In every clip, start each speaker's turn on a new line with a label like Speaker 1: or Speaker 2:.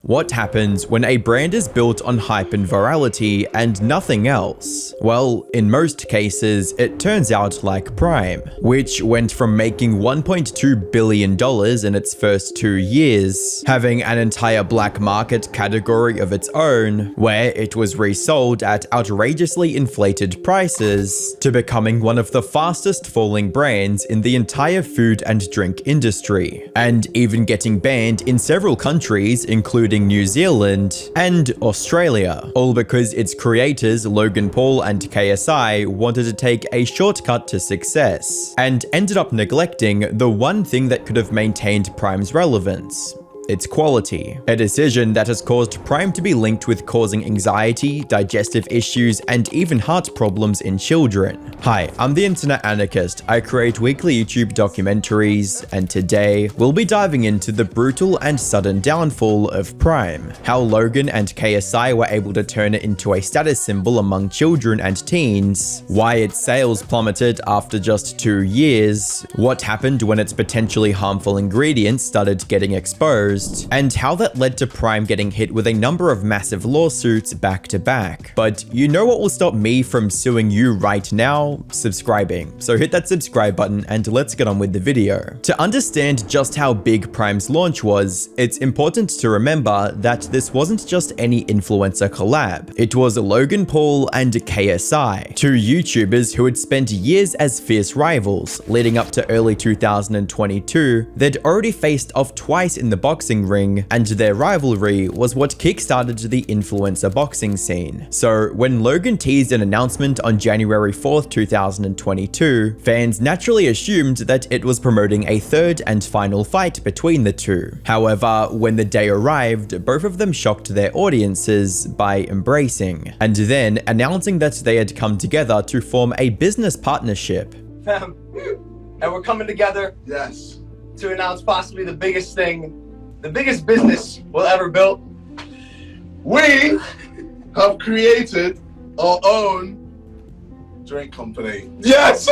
Speaker 1: What happens when a brand is built on hype and virality and nothing else? Well, in most cases, it turns out like Prime, which went from making $1.2 billion in its first 2 years, having an entire black market category of its own, where it was resold at outrageously inflated prices, to becoming one of the fastest falling brands in the entire food and drink industry, and even getting banned in several countries including New Zealand and Australia, all because its creators Logan Paul and KSI wanted to take a shortcut to success, and ended up neglecting the one thing that could have maintained Prime's relevance: its quality. A decision that has caused Prime to be linked with causing anxiety, digestive issues, and even heart problems in children. Hi, I'm the Internet Anarchist. I create weekly YouTube documentaries, and today we'll be diving into the brutal and sudden downfall of Prime, how Logan and KSI were able to turn it into a status symbol among children and teens, why its sales plummeted after just 2 years, what happened when its potentially harmful ingredients started getting exposed, and how that led to Prime getting hit with a number of massive lawsuits back to back. But you know what will stop me from suing you right now? Subscribing. So hit that subscribe button and let's get on with the video. To understand just how big Prime's launch was, it's important to remember that this wasn't just any influencer collab. It was Logan Paul and KSI, two YouTubers who had spent years as fierce rivals. Leading up to early 2022, they'd already faced off twice in the boxing ring, and their rivalry was what kickstarted the influencer boxing scene. So when Logan teased an announcement on January 4th, 2022, fans naturally assumed that it was promoting a third and final fight between the two. However, when the day arrived, both of them shocked their audiences by embracing, and then announcing that they had come together to form a business partnership.
Speaker 2: Fam, and we're coming together,
Speaker 3: yes,
Speaker 2: to announce possibly the biggest thing, the biggest business we'll ever build.
Speaker 3: We have created our own drink company. Yes!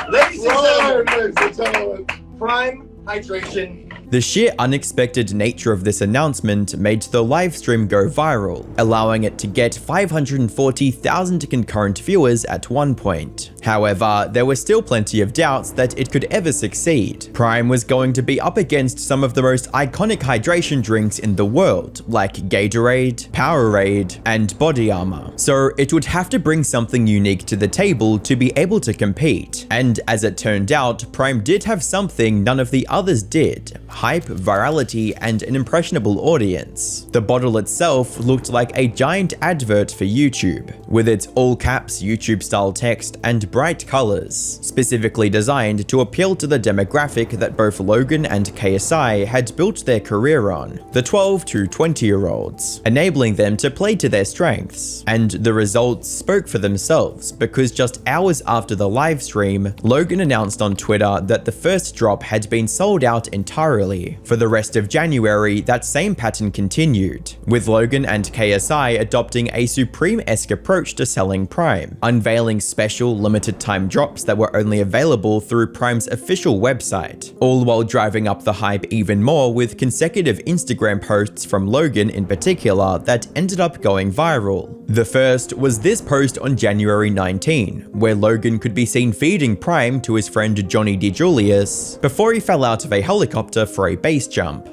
Speaker 2: Ladies
Speaker 3: Ladies and gentlemen.
Speaker 2: Prime Hydration.
Speaker 1: The sheer unexpected nature of this announcement made the livestream go viral, allowing it to get 540,000 concurrent viewers at one point. However, there were still plenty of doubts that it could ever succeed. Prime was going to be up against some of the most iconic hydration drinks in the world, like Gatorade, Powerade, and Body Armor. So it would have to bring something unique to the table to be able to compete. And as it turned out, Prime did have something none of the others did: hype, virality, and an impressionable audience. The bottle itself looked like a giant advert for YouTube, with its all caps YouTube style text and bright colors, specifically designed to appeal to the demographic that both Logan and KSI had built their career on, the 12 to 20-year-olds, enabling them to play to their strengths. And the results spoke for themselves, because just hours after the live stream, Logan announced on Twitter that the first drop had been sold out entirely. For the rest of January, that same pattern continued, with Logan and KSI adopting a Supreme-esque approach to selling Prime, unveiling special limited time drops that were only available through Prime's official website, all while driving up the hype even more with consecutive Instagram posts from Logan in particular that ended up going viral. The first was this post on January 19, where Logan could be seen feeding Prime to his friend Johnny DeJulius before he fell out of a helicopter for a base jump.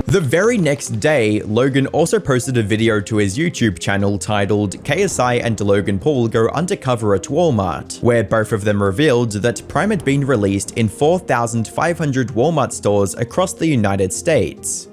Speaker 1: The very next day, Logan also posted a video to his YouTube channel titled "KSI and Logan Paul Go Undercover at Walmart," where both of them revealed that Prime had been released in 4,500 Walmart stores across the United States.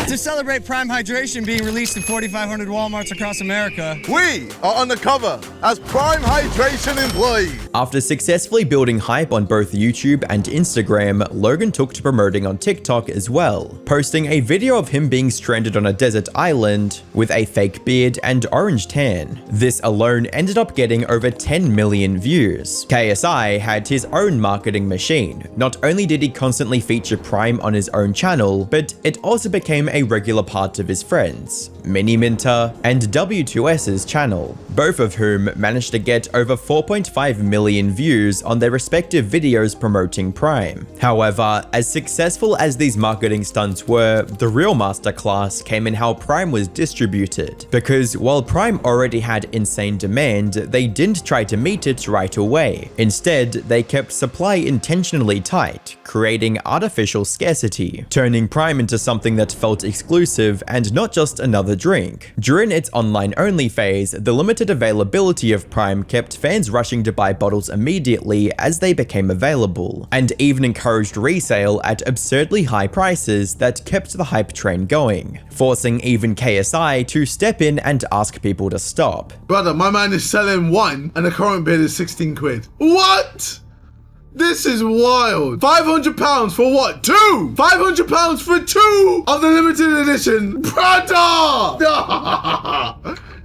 Speaker 4: To celebrate Prime Hydration being released in 4,500 Walmarts across America,
Speaker 3: We are undercover as Prime Hydration employees.
Speaker 1: After successfully building hype on both YouTube and Instagram, Logan took to promoting on TikTok as well, posting a video of him being stranded on a desert island with a fake beard and orange tan. This alone ended up getting over 10 million views. KSI had his own marketing machine. Not only did he constantly feature Prime on his own channel, but it also became a regular part of his friends, Mini Minter and W2S's channel, both of whom managed to get over 4.5 million views on their respective videos promoting Prime. However, as successful as these marketing stunts were, the real masterclass came in how Prime was distributed, because while Prime already had insane demand, they didn't try to meet it right away. Instead, they kept supply intentionally tight, creating artificial scarcity, turning Prime into something that felt exclusive and not just another drink. During its online-only phase, the limited availability of Prime kept fans rushing to buy bottles immediately as they became available, and even encouraged resale at absurdly high prices that kept the hype train going, forcing even KSI to step in and ask people to stop.
Speaker 3: Brother, my man is selling one and the current bid is 16 quid. What? This is wild. £500 for what? Two? £500 for two of the limited edition. Brother!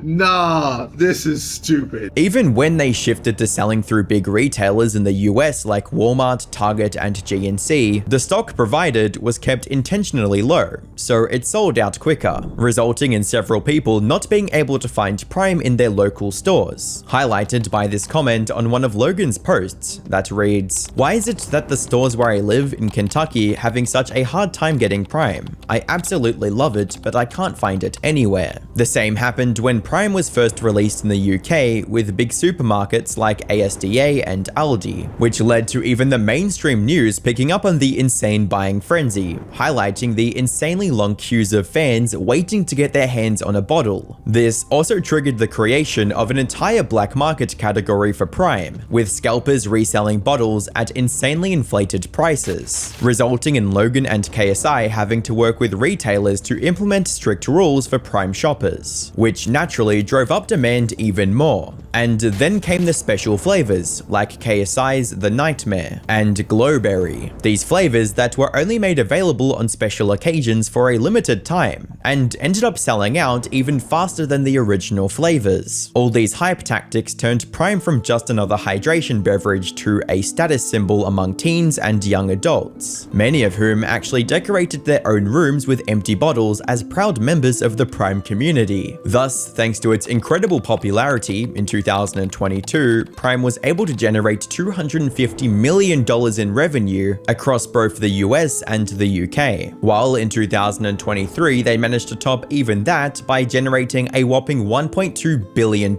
Speaker 3: Nah, this is stupid.
Speaker 1: Even when they shifted to selling through big retailers in the US like Walmart, Target, and GNC, the stock provided was kept intentionally low, so it sold out quicker, resulting in several people not being able to find Prime in their local stores, highlighted by this comment on one of Logan's posts that reads, "Why is it that the stores where I live in Kentucky having such a hard time getting Prime? I absolutely love it, but I can't find it anywhere." The same happened when Prime was first released in the UK with big supermarkets like ASDA and Aldi, which led to even the mainstream news picking up on the insane buying frenzy, highlighting the insanely long queues of fans waiting to get their hands on a bottle. This also triggered the creation of an entire black market category for Prime, with scalpers reselling bottles at insanely inflated prices, resulting in Logan and KSI having to work with retailers to implement strict rules for Prime shoppers, which naturally drove up demand even more. And then came the special flavors, like KSI's The Nightmare and Glowberry. These flavors that were only made available on special occasions for a limited time, and ended up selling out even faster than the original flavors. All these hype tactics turned Prime from just another hydration beverage to a status symbol among teens and young adults, many of whom actually decorated their own rooms with empty bottles as proud members of the Prime community. Thus, thanks to its incredible popularity, in 2022, Prime was able to generate $250 million in revenue across both the US and the UK, while in 2023 they managed to top even that by generating a whopping $1.2 billion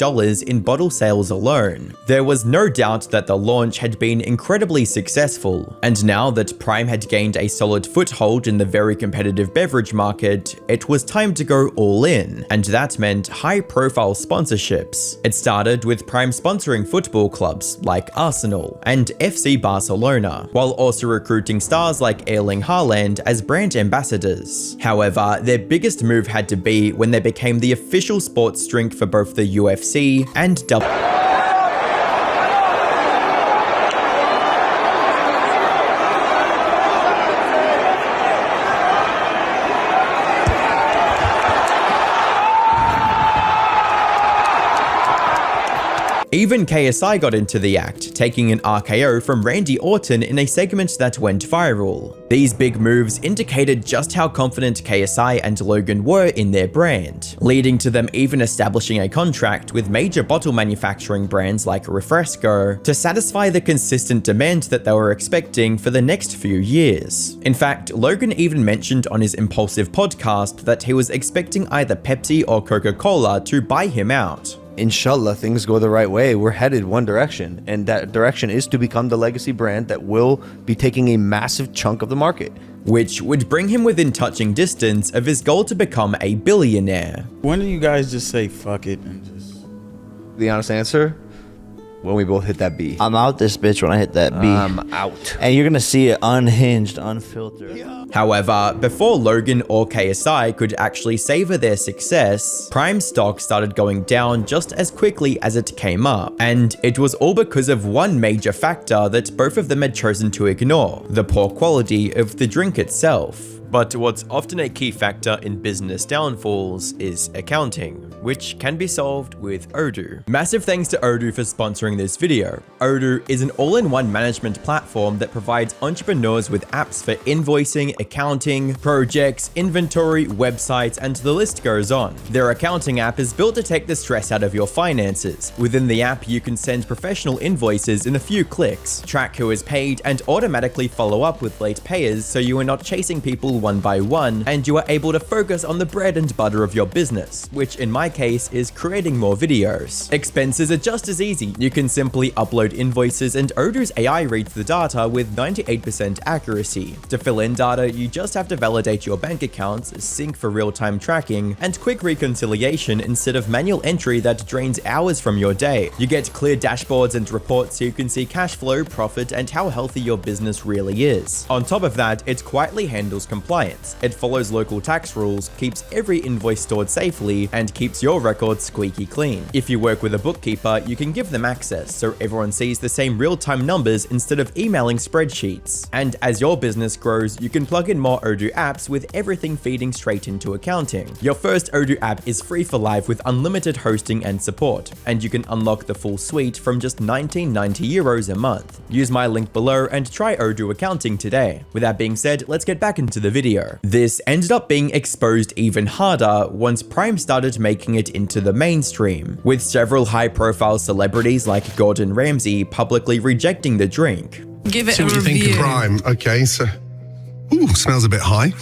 Speaker 1: in bottle sales alone. There was no doubt that the launch had been incredibly successful, and now that Prime had gained a solid foothold in the very competitive beverage market, it was time to go all in, and that meant high-profile sponsorships. It started with Prime sponsoring football clubs like Arsenal and FC Barcelona, while also recruiting stars like Erling Haaland as brand ambassadors. However, their biggest move had to be when they became the official sports drink for both the UFC and Even KSI got into the act, taking an RKO from Randy Orton in a segment that went viral. These big moves indicated just how confident KSI and Logan were in their brand, leading to them even establishing a contract with major bottle manufacturing brands like Refresco to satisfy the consistent demand that they were expecting for the next few years. In fact, Logan even mentioned on his Impulsive podcast that he was expecting either Pepsi or Coca-Cola to buy him out.
Speaker 5: Inshallah, things go the right way. We're headed one direction, and that direction is to become the legacy brand that will be taking a massive chunk of the market,
Speaker 1: which would bring him within touching distance of his goal to become a billionaire.
Speaker 6: When do you guys just say fuck it and just...
Speaker 5: The honest answer? When we both hit that B.
Speaker 7: I'm out this bitch when I hit that B.
Speaker 5: I'm out.
Speaker 7: And you're gonna see it unhinged, unfiltered.
Speaker 1: However, before Logan or KSI could actually savor their success, Prime stock started going down just as quickly as it came up. And it was all because of one major factor that both of them had chosen to ignore: the poor quality of the drink itself. But what's often a key factor in business downfalls is accounting. which can be solved with Odoo. Massive thanks to Odoo for sponsoring this video. Odoo is an all-in-one management platform that provides entrepreneurs with apps for invoicing, accounting, projects, inventory, websites, and the list goes on. Their accounting app is built to take the stress out of your finances. Within the app, you can send professional invoices in a few clicks, track who is paid, and automatically follow up with late payers so you are not chasing people one by one, and you are able to focus on the bread and butter of your business, which in my case is creating more videos. Expenses are just as easy. You can simply upload invoices and Odoo's AI reads the data with 98% accuracy. To fill in data, you just have to validate your bank accounts, sync for real-time tracking, and quick reconciliation instead of manual entry that drains hours from your day. You get clear dashboards and reports so you can see cash flow, profit, and how healthy your business really is. On top of that, it quietly handles compliance. It follows local tax rules, keeps every invoice stored safely, and keeps your records squeaky clean. If you work with a bookkeeper, you can give them access so everyone sees the same real-time numbers instead of emailing spreadsheets. And as your business grows, you can plug in more Odoo apps with everything feeding straight into accounting. Your first Odoo app is free for life with unlimited hosting and support, and you can unlock the full suite from just 19.90 euros a month. Use my link below and try Odoo accounting today. With that being said, let's get back into the video. This ended up being exposed even harder once Prime started making it into the mainstream, with several high-profile celebrities like Gordon Ramsay publicly rejecting the drink.
Speaker 8: Give it
Speaker 9: So
Speaker 8: a
Speaker 9: what do you think
Speaker 8: review.
Speaker 9: of Prime? Okay, so smells a bit high.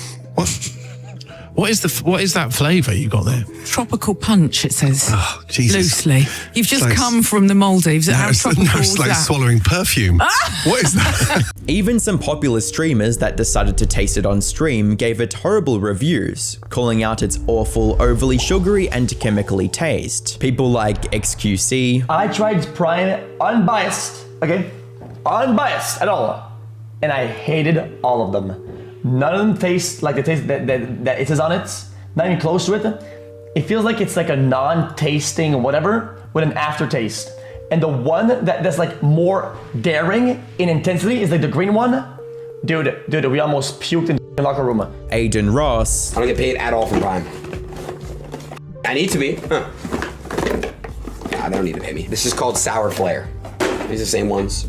Speaker 9: What is that flavour you got there?
Speaker 8: Tropical punch, it says.
Speaker 9: Oh, Jesus.
Speaker 8: Loosely. You've just
Speaker 9: It's like-
Speaker 8: come from the Maldives.
Speaker 9: No,
Speaker 8: How
Speaker 9: it's
Speaker 8: tropical is
Speaker 9: like
Speaker 8: that?
Speaker 9: swallowing perfume. What is that?
Speaker 1: Even some popular streamers that decided to taste it on stream gave it horrible reviews, calling out its awful, overly sugary and chemically taste. People like XQC,
Speaker 10: I tried Prime unbiased, okay? Unbiased at all. And I hated all of them. None of them taste like the taste that it is on it. Not even close to it. It feels like it's like a non-tasting whatever with an aftertaste. And the one that's like more daring in intensity is like the green one. Dude, we almost puked in the locker room.
Speaker 1: Aiden Ross,
Speaker 11: I don't get paid at all from Prime. I need to be. Huh. Yeah, they don't need to pay me. This is called Sour Flare. These are the same ones.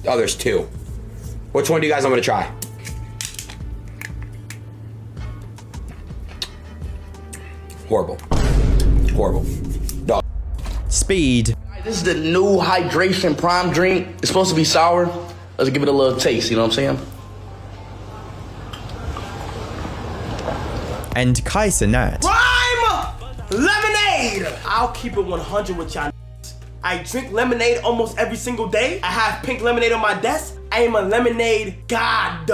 Speaker 11: Oh, there's two. Which one do you guys want me to try? Horrible. Horrible. Dog.
Speaker 1: Speed,
Speaker 12: This is the new hydration Prime drink. It's supposed to be sour. Let's give it a little taste, you know what I'm saying?
Speaker 1: and Kai Cenat.
Speaker 13: Prime lemonade. I'll keep it 100 with y'all. I drink lemonade almost every single day. I have pink lemonade on my desk. I am a lemonade god.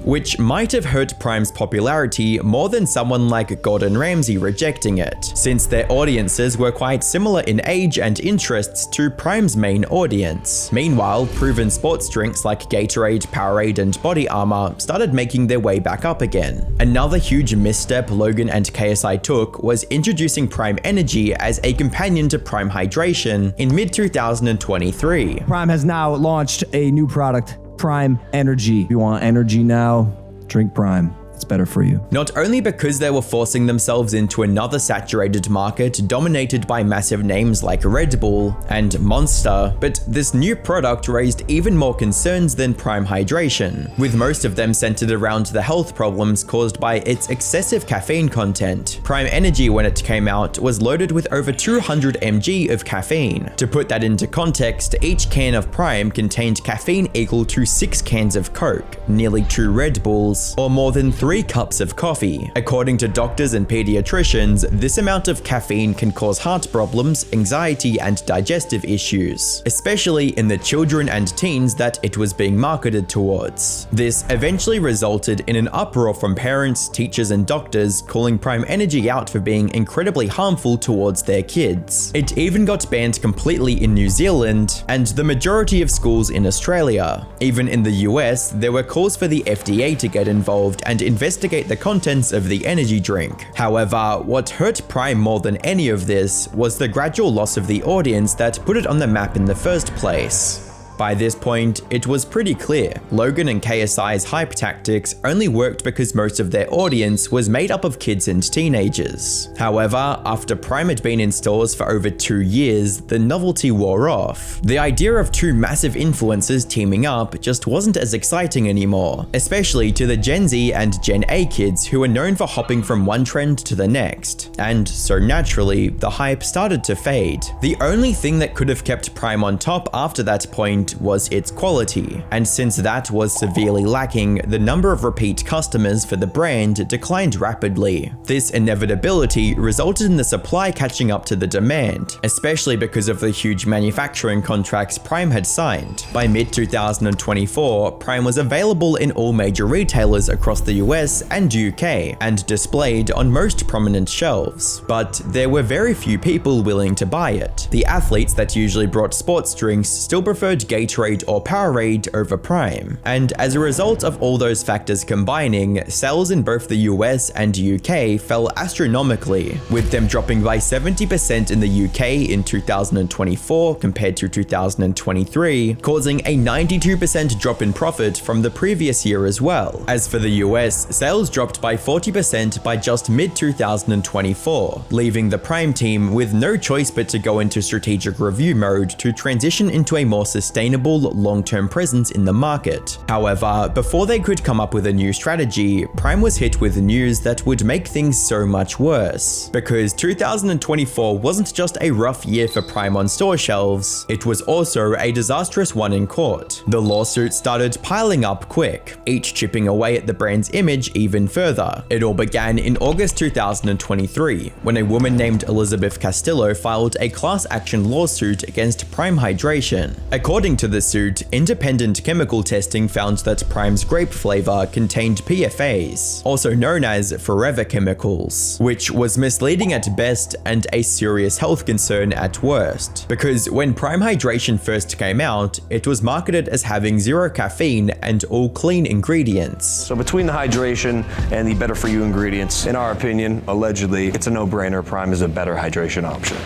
Speaker 1: Which might have hurt Prime's popularity more than someone like Gordon Ramsay rejecting it, since their audiences were quite similar in age and interests to Prime's main audience. Meanwhile, proven sports drinks like Gatorade, Powerade, and Body Armor started making their way back up again. Another huge misstep Logan and KSI took was introducing Prime Energy as a companion to Prime Hydration in mid-2023.
Speaker 14: Prime has now launched a new product, Prime Energy. If you want energy now, drink Prime. It's better for you.
Speaker 1: Not only because they were forcing themselves into another saturated market dominated by massive names like Red Bull and Monster, but this new product raised even more concerns than Prime Hydration, with most of them centered around the health problems caused by its excessive caffeine content. Prime Energy, when it came out, was loaded with over 200 mg of caffeine. To put that into context, each can of Prime contained caffeine equal to 6 cans of Coke, nearly 2 Red Bulls, or more than 3 cups of coffee. According to doctors and pediatricians, this amount of caffeine can cause heart problems, anxiety, and digestive issues, especially in the children and teens that it was being marketed towards. This eventually resulted in an uproar from parents, teachers, and doctors calling Prime Energy out for being incredibly harmful towards their kids. It even got banned completely in New Zealand and the majority of schools in Australia. Even in the US, there were calls for the FDA to get involved and investigate the contents of the energy drink. However, what hurt Prime more than any of this was the gradual loss of the audience that put it on the map in the first place. By this point, it was pretty clear. Logan and KSI's hype tactics only worked because most of their audience was made up of kids and teenagers. However, after Prime had been in stores for over 2 years, the novelty wore off. The idea of two massive influencers teaming up just wasn't as exciting anymore, especially to the Gen Z and Gen A kids who were known for hopping from one trend to the next. And so naturally, the hype started to fade. The only thing that could have kept Prime on top after that point was its quality, and since that was severely lacking, the number of repeat customers for the brand declined rapidly. This inevitability resulted in the supply catching up to the demand, especially because of the huge manufacturing contracts Prime had signed. By mid-2024, Prime was available in all major retailers across the US and UK, and displayed on most prominent shelves. But there were very few people willing to buy it. The athletes that usually brought sports drinks still preferred Gatorade or Powerade over Prime, and as a result of all those factors combining, sales in both the US and UK fell astronomically, with them dropping by 70% in the UK in 2024 compared to 2023, causing a 92% drop in profit from the previous year as well. As for the US, sales dropped by 40% by just mid-2024, leaving the Prime team with no choice but to go into strategic review mode to transition into a more sustainable long-term presence in the market. However, before they could come up with a new strategy, Prime was hit with news that would make things so much worse. Because 2024 wasn't just a rough year for Prime on store shelves, it was also a disastrous one in court. The lawsuits started piling up quick, each chipping away at the brand's image even further. It all began in August 2023, when a woman named Elizabeth Castillo filed a class action lawsuit against Prime Hydration. According to the suit, independent chemical testing found that Prime's grape flavor contained PFAs, also known as forever chemicals, which was misleading at best and a serious health concern at worst. Because when Prime Hydration first came out, it was marketed as having zero caffeine and all clean ingredients.
Speaker 5: So between the hydration and the better for you ingredients, in our opinion, allegedly, it's a no-brainer. Prime is a better hydration option.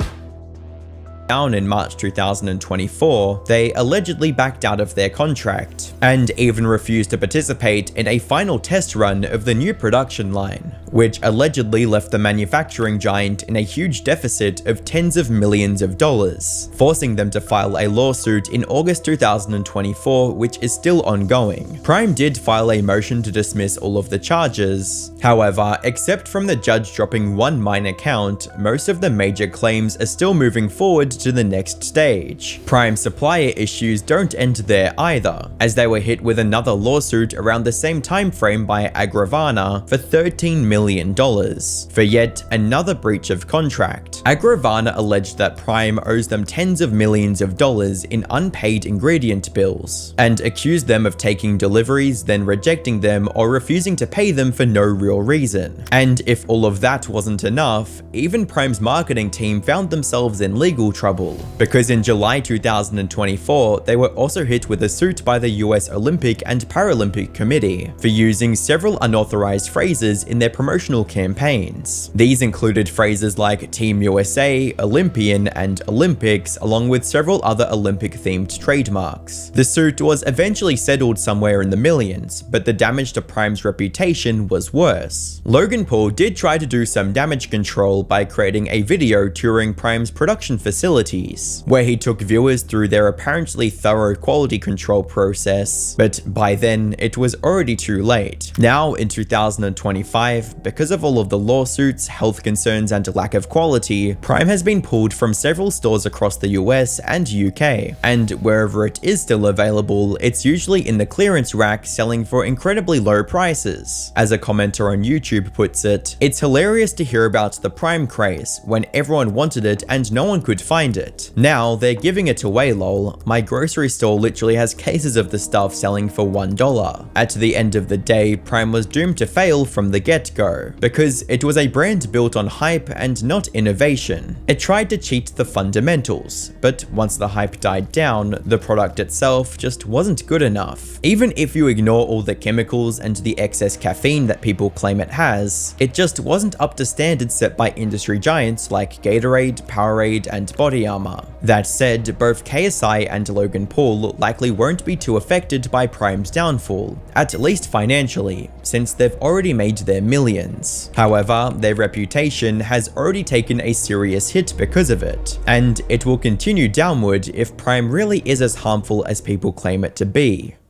Speaker 1: Down in March 2024, they allegedly backed out of their contract and even refused to participate in a final test run of the new production line, which allegedly left the manufacturing giant in a huge deficit of tens of millions of dollars, forcing them to file a lawsuit in August 2024, which is still ongoing. Prime did file a motion to dismiss all of the charges. However, except from the judge dropping one minor count, most of the major claims are still moving forward to the next stage. Prime supplier issues don't end there either, as they were hit with another lawsuit around the same time frame by Agravana for $13 million for yet another breach of contract. Agravana alleged that Prime owes them tens of millions of dollars in unpaid ingredient bills, and accused them of taking deliveries, then rejecting them or refusing to pay them for no real reason. And if all of that wasn't enough, even Prime's marketing team found themselves in legal trouble, because in July 2024, they were also hit with a suit by the US Olympic and Paralympic Committee for using several unauthorized phrases in their promotional campaigns. These included phrases like Team USA, Olympian, and Olympics, along with several other Olympic-themed trademarks. The suit was eventually settled somewhere in the millions, but the damage to Prime's reputation was worse. Logan Paul did try to do some damage control by creating a video touring Prime's production facilities, where he took viewers through their apparently thorough quality control process, but by then it was already too late. Now in 2025, because of all of the lawsuits, health concerns, and lack of quality, Prime has been pulled from several stores across the US and UK, and wherever it is still available, it's usually in the clearance rack selling for incredibly low prices. As a commenter on YouTube puts it, "It's hilarious to hear about the Prime craze when everyone wanted it and no one could find it. Now they're giving it away, lol. My grocery store literally has cases of the stuff selling for $1. At the end of the day, Prime was doomed to fail from the get-go, because it was a brand built on hype and not innovation. It tried to cheat the fundamentals, but once the hype died down, the product itself just wasn't good enough. Even if you ignore all the chemicals and the excess caffeine that people claim it has, it just wasn't up to standards set by industry giants like Gatorade, Powerade, and Body Armor. That said, both KSI and Logan Paul likely won't be too affected by Prime's downfall, at least financially, since they've already made their millions. However, their reputation has already taken a serious hit because of it, and it will continue downward if Prime really is as harmful as people claim it to be.